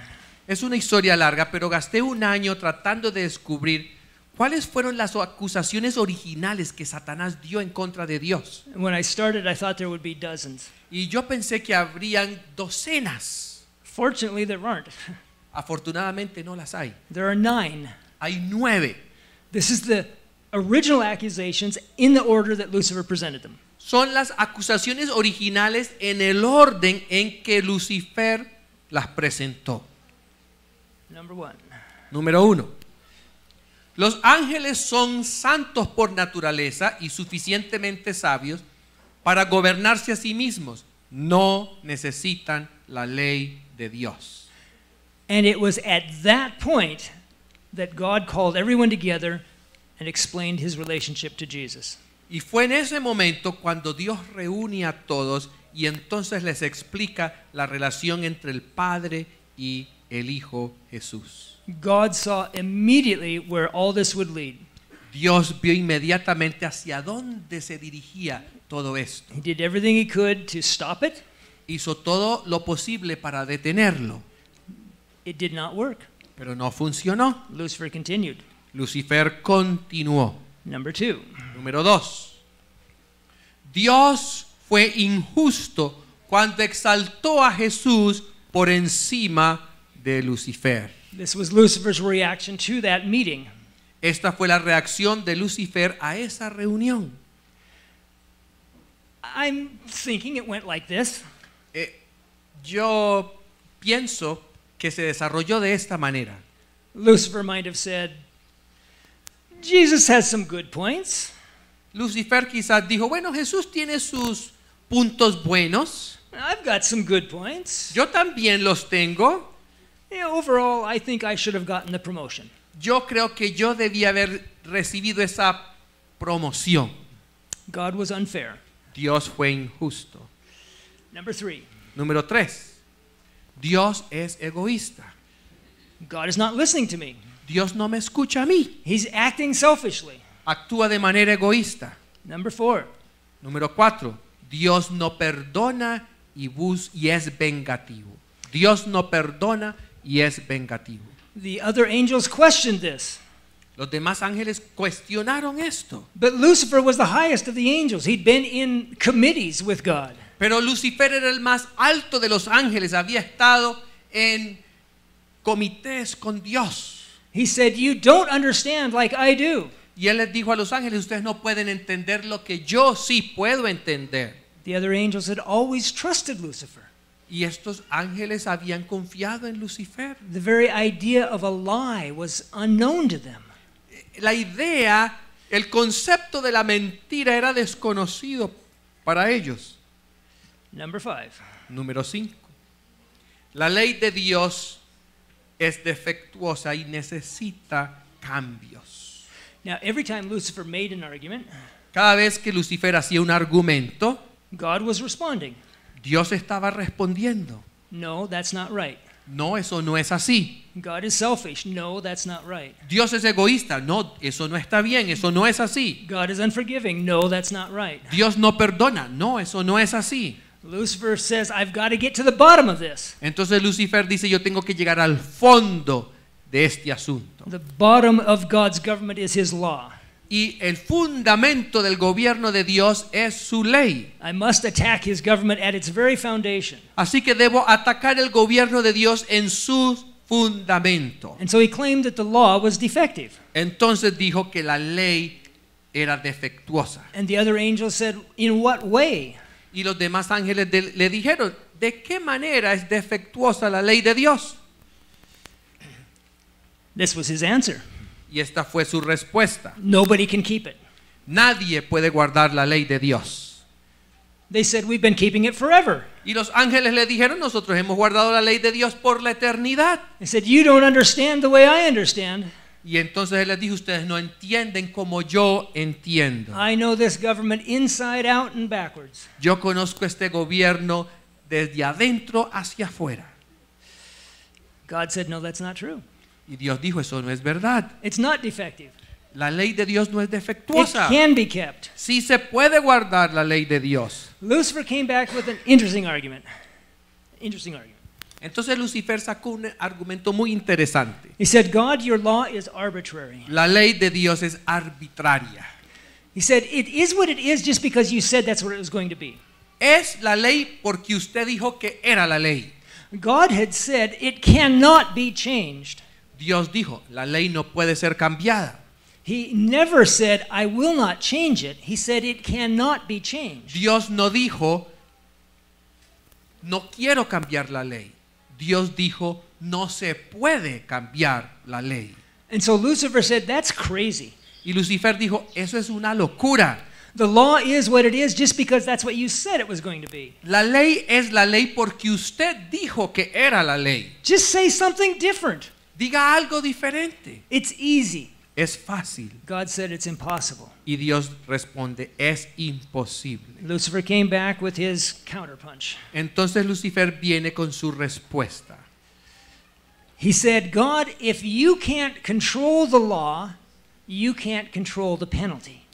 Es una historia larga, pero gasté un año tratando de descubrir cuáles fueron las acusaciones originales que Satanás dio en contra de Dios. And when I started, I thought there would be dozens. Y yo pensé que habrían docenas. Fortunately, there aren't. Afortunadamente no las hay. There are 9. Hay 9. This is the original accusations in the order that Lucifer presented them. Son las acusaciones originales en el orden en que Lucifer las presentó. Number 1. Número 1. Los ángeles son santos por naturaleza y suficientemente sabios para gobernarse a sí mismos. No necesitan la ley de Dios. And it was at that point that God called everyone together and explained his relationship to Jesus. Y fue en ese momento cuando Dios reúne a todos y entonces les explica la relación entre el Padre y el Hijo Jesús. God saw immediately where all this would lead. Dios vio inmediatamente hacia dónde se dirigía todo esto. He did everything he could to stop it. Hizo todo lo posible para detenerlo, It did not work. pero no funcionó. Lucifer continued. Lucifer continuó. Number 2. Número 2. Dios fue injusto cuando exaltó a Jesús por encima de Lucifer. This was Lucifer's reaction to that meeting. Esta fue la reacción de Lucifer a esa reunión. I'm thinking it went like this. Yo pienso que se desarrolló de esta manera. Lucifer might have said, Jesus has some good points. Lucifer quizás dijo, bueno, Jesús tiene sus puntos buenos. I've got some good points. Yo también los tengo. Yeah, overall, I think I should have gotten the promotion. Yo creo que yo debía haber recibido esa promoción. God was unfair. Dios fue injusto. Number 3. Número 3. Dios es egoísta. God is not listening to me. Dios no me escucha a mí. He's acting selfishly. Actúa de manera egoísta. Number 4. Número 4. Dios no perdona y es vengativo. Dios no perdona y es vengativo. The other angels questioned this. Los demás ángeles cuestionaron esto. But Lucifer was the highest of the angels. He'd been in committees with God. Pero Lucifer era el más alto de los ángeles. Había estado en comités con Dios. He said, you don't understand like I do. Y él les dijo a los ángeles, ustedes no pueden entender lo que yo sí puedo entender. The other angels had always trusted Lucifer. Y estos ángeles habían confiado en Lucifer. The very idea of a lie was unknown to them. La idea, el concepto de la mentira era desconocido para ellos. Number 5. Número 5. La ley de Dios es defectuosa y necesita cambios. Now, every time Lucifer made an argument, Cada vez que Lucifer hacía un argumento, God was responding. Dios estaba respondiendo. No, that's not right. No, eso no es así. God is selfish. No, that's not right. Dios es egoísta. No, eso no está bien. Eso no es así. God is unforgiving. No, that's not right. Dios no perdona. No, eso no es así. Lucifer says, I've got to get to the bottom of this. Entonces Lucifer dice, yo tengo que llegar al fondo de este asunto. The bottom of God's government is his law. Y el fundamento del gobierno de Dios es su ley. I must attack his government at its very foundation. Así que debo atacar el gobierno de Dios en su fundamento. And so he claimed that the law was defective. Entonces dijo que la ley era defectuosa. And the other angel said, in what way? Y los demás ángeles le dijeron, ¿de qué manera es defectuosa la ley de Dios? This was his answer. Y esta fue su respuesta. Nobody can keep it. Nadie puede guardar la ley de Dios. They said, we've been keeping it forever. Y los ángeles le dijeron, nosotros hemos guardado la ley de Dios por la eternidad. They said, you don't understand the way I understand. Y entonces él les dijo, ustedes no entienden como yo entiendo. I know this government inside out and backwards. Yo conozco este gobierno desde adentro hacia afuera. God said, no, that's not true. Y Dios dijo, eso no es verdad. It's not defective. La ley de Dios no es It defectuosa. can be kept. Sí se puede guardar la ley de Dios. Lucifer came back with an interesting argument. Interesting argument. Entonces Lucifer sacó un argumento muy interesante. He said, God, your law is arbitrary. La ley de Dios es arbitraria. He said, it is what it is just because you said that's what it was going to be. Es la ley porque usted dijo que era la ley. God had said it cannot be changed. Dios dijo, la ley no puede ser cambiada. He never said, I will not change it. He said it cannot be changed. Dios no dijo, no quiero cambiar la ley. Dios dijo, no se puede cambiar la ley. And so Lucifer said, that's crazy. Y Lucifer dijo, eso es una locura. The law is what it is just because that's what you said it was going to be. La ley es la ley porque usted dijo que era la ley. Just say something different. Diga algo diferente. It's easy. Es fácil. God said it's impossible. Y Dios responde, es imposible. Lucifer came back with his counterpunch. Entonces Lucifer viene con su respuesta. He said, God, if you can't control the law, you can't control the penalty.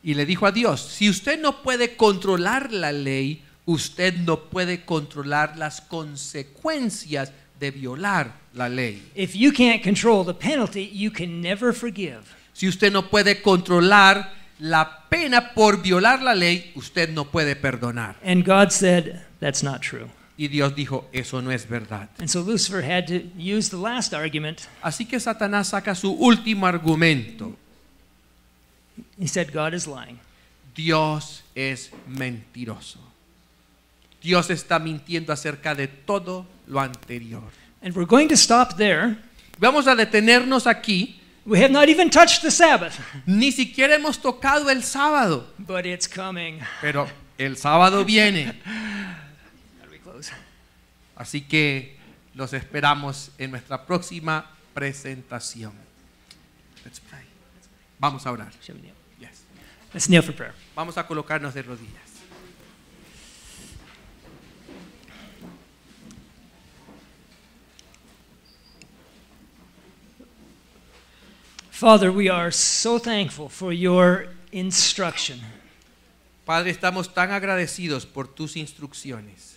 Y le dijo a Dios, si usted no puede controlar la ley, usted no puede controlar las consecuencias de violar la ley. If you can't control the penalty, you can never forgive. Si usted no puede controlar la pena por violar la ley, usted no puede perdonar. And God said, that's not true. Y Dios dijo, eso no es verdad. And so Lucifer had to use the last argument. Así que Satanás saca su último argumento. He said, God is lying. Dios es mentiroso. Dios está mintiendo acerca de todo lo anterior. And we're going to stop there. Vamos a detenernos aquí. We have not even touched the Sabbath. Ni siquiera hemos tocado el sábado. But it's coming. Pero el sábado viene. How do we close? Así que los esperamos en nuestra próxima presentación. Let's pray. Vamos a orar. Shall we kneel? Yes. Let's kneel for prayer. Vamos a colocarnos de rodillas. Father, we are so thankful for your instruction. Padre, estamos tan agradecidos por tus instrucciones.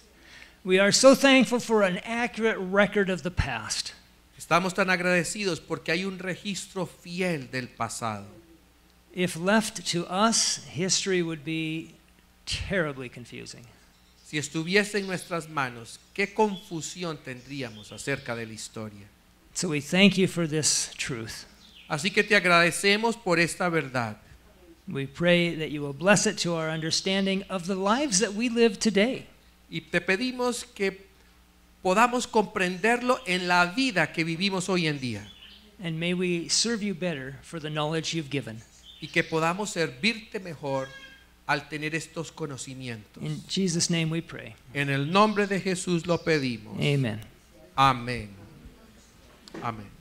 We are so thankful for an accurate record of the past. Estamos tan agradecidos porque hay un registro fiel del pasado. If left to us, history would be terribly confusing. Si estuviese en nuestras manos, qué confusión tendríamos acerca de la historia. So we thank you for this truth. Así que te agradecemos por esta verdad. We pray that you will bless it to our understanding of the lives that we live today. Y te pedimos que podamos comprenderlo en la vida que vivimos hoy en día. And may we serve you better for the knowledge you've given. Y que podamos servirte mejor al tener estos conocimientos. In Jesus' name we pray. En el nombre de Jesús lo pedimos. Amen. Amén. Amén.